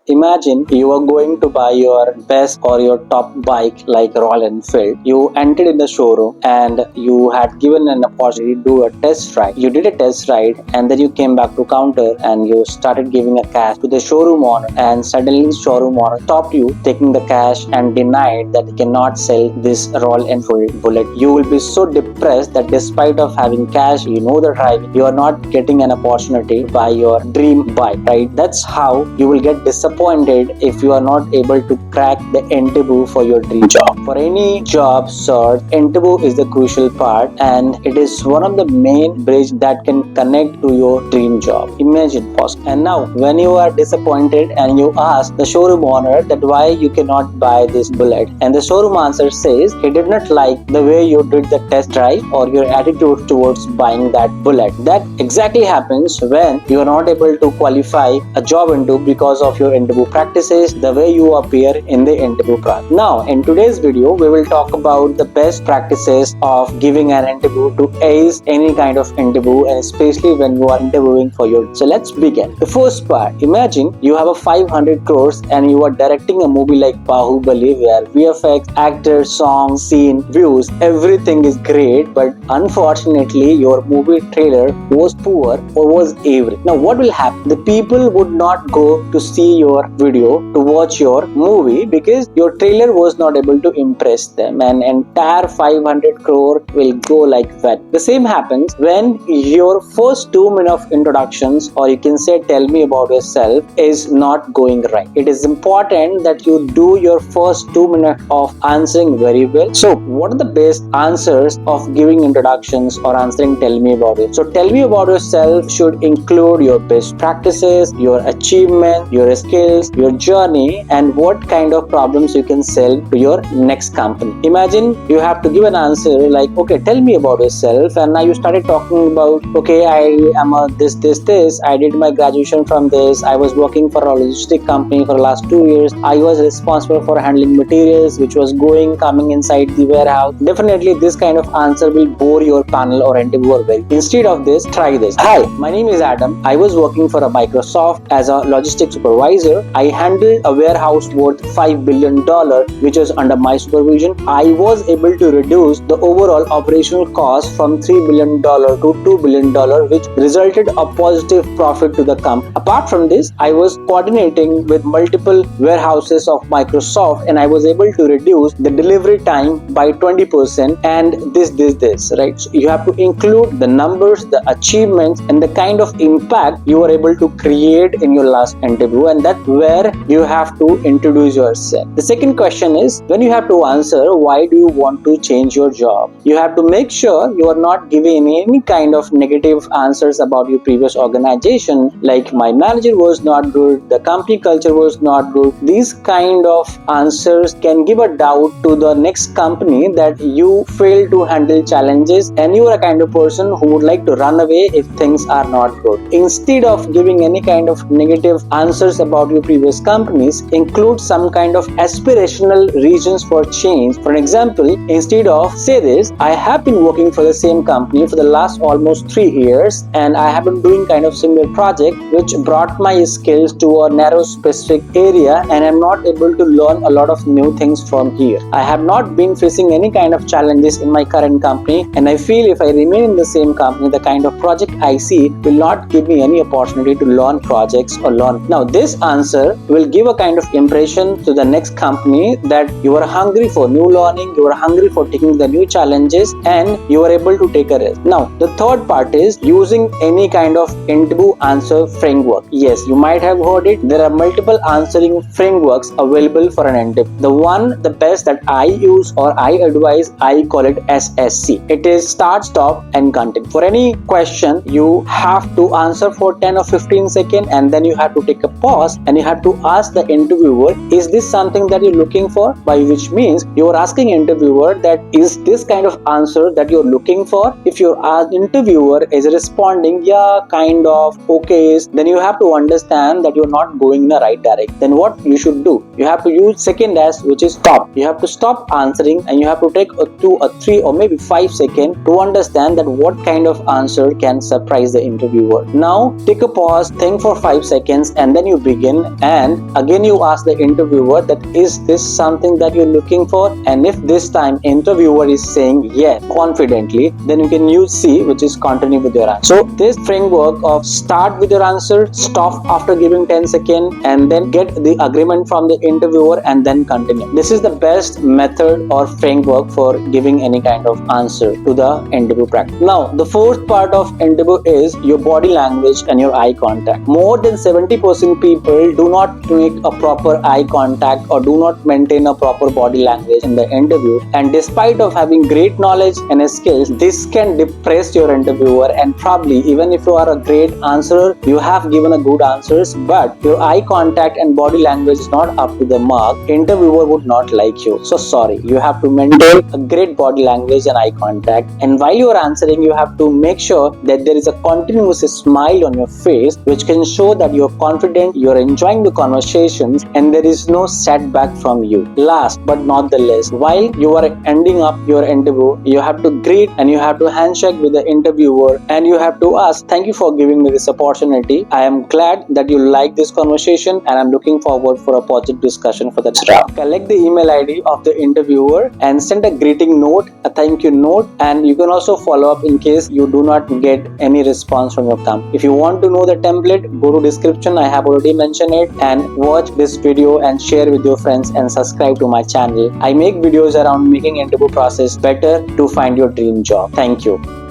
Imagine you are going to buy your best or your top bike like Royal Enfield. You entered in the showroom and you had given an opportunity to do a test ride. You did a test ride and then you came back to counter and you started giving a cash to the showroom owner, and suddenly showroom owner stopped you taking the cash and denied that he cannot sell this Royal Enfield bullet. You will be so depressed that despite of having cash, you know the driving, you are not getting an opportunity to buy your dream bike, right? That's how you will get disappointed if you are not able to crack the interview for your dream job. For any job search, interview is the crucial part, and it is one of the main bridge that can connect to your dream job. Imagine first. And now when you are disappointed and you ask the showroom owner that why you cannot buy this bullet, and the showroom answer says he did not like the way you did the test drive or your attitude towards buying that bullet. That exactly happens when you are not able to qualify a job interview because of your interview practices, the way you appear in the interview process. Now, in today's video, we will talk about the best practices of giving an interview to ace any kind of interview, and especially when you are interviewing for your. So let's begin. The first part: imagine you have a 500 crores and you are directing a movie like Bahubali, where VFX, actors, songs, scene, views, everything is great, but unfortunately, your movie trailer was poor or was average. Now, what will happen? The people would not go to see your video to watch your movie because your trailer was not able to impress them, and entire 500 crore will go like that. The same happens when your first 2 minutes of introductions, or you can say tell me about yourself, is not going right. It is important that you do your first 2 minutes of answering very well. So what are the best answers of giving introductions or answering tell me about it? So tell me about yourself should include your best practices, your achievement, your skills, your journey, and what kind of problems you can sell to your next company. Imagine you have to give an answer like, okay, tell me about yourself, and now you started talking about, okay, I am a this, I did my graduation from this, I was working for a logistic company for the last 2 years, I was responsible for handling materials which was coming inside the warehouse. Definitely this kind of answer will bore your panel or interviewer very. Instead of this, try this. Hi, my name is Adam. I was working for a Microsoft as a logistics supervisor. I handled a warehouse worth $5 billion which was under my supervision. I was able to reduce the overall operational cost from $3 billion to $2 billion, which resulted a positive profit to the company. Apart from this, I was coordinating with multiple warehouses of Microsoft, and I was able to reduce the delivery time by 20%, and this, right? So you have to include the numbers, the achievements, and the kind of impact you were able to create in your last interview, and that's where you have to introduce yourself. The second question is, when you have to answer why do you want to change your job, you have to make sure you are not giving any kind of negative answers about your previous organization, like my manager was not good, the company culture was not good. These kind of answers can give a doubt to the next company that you fail to handle challenges and you are a kind of person who would like to run away if things are not good. Instead of giving any kind of negative answers about your previous companies, include some kind of aspirational reasons for change. For example, instead of say this, I have been working for the same company for the last almost 3 years and I have been doing kind of similar project which brought my skills to a narrow specific area, and I'm not able to learn a lot of new things from here. I have not been facing any kind of challenges in my current company, and I feel if I remain in the same company, the kind of project I see will not give me any opportunity to learn projects or learn. Now this answer will give a kind of impression to the next company that you are hungry for new learning, you are hungry for taking the new challenges, and you are able to take a risk. Now the third part is using any kind of interview answer framework. Yes, you might have heard it. There are multiple answering frameworks available for an interview. The best that I use or I advise, I call it SSC. It is start, stop, and content. For any question, you have to answer for 10 or 15 seconds, and then you have to take a pause and you have to ask the interviewer, is this something that you're looking for? By which means you are asking interviewer that is this kind of answer that you're looking for. If your interviewer is responding, yeah, kind of, okay, then you have to understand that you're not going in the right direction. Then what you should do? You have to use second S, which is stop. You have to stop answering and you have to take a 2 or 3 or maybe 5 seconds to understand that what kind of answer can surprise the interviewer. Now take a pause, think for 5 seconds, and then you begin again, and again you ask the interviewer that is this something that you're looking for, and if this time interviewer is saying yes confidently, then you can use C, which is continue with your answer. So this framework of start with your answer, stop after giving 10 seconds, and then get the agreement from the interviewer and then continue. This is the best method or framework for giving any kind of answer to the interview practice. Now the fourth part of interview is your body language and your eye contact. More than 70% people do not make a proper eye contact or do not maintain a proper body language in the interview, and despite of having great knowledge and skills, this can depress your interviewer, and probably even if you are a great answerer, you have given a good answers, but your eye contact and body language is not up to the mark, interviewer would not like you. So sorry, you have to maintain a great body language and eye contact, and while you are answering, you have to make sure that there is a continuous smile on your face, which can show that you are confident, you are enjoying the conversations, and there is no setback from you. Last but not the least, while you are ending up your interview, you have to greet and you have to handshake with the interviewer, and you have to ask, thank you for giving me this opportunity. I am glad that you like this conversation, and I'm looking forward for a positive discussion for the draft. Collect the email ID of the interviewer and send a greeting note, a thank you note, and you can also follow up in case you do not get any response from your company. If you want to know the template, go to description, I have already mentioned it, and watch this video and share with your friends and subscribe to my channel. I make videos around making interview process better to find your dream job. Thank you.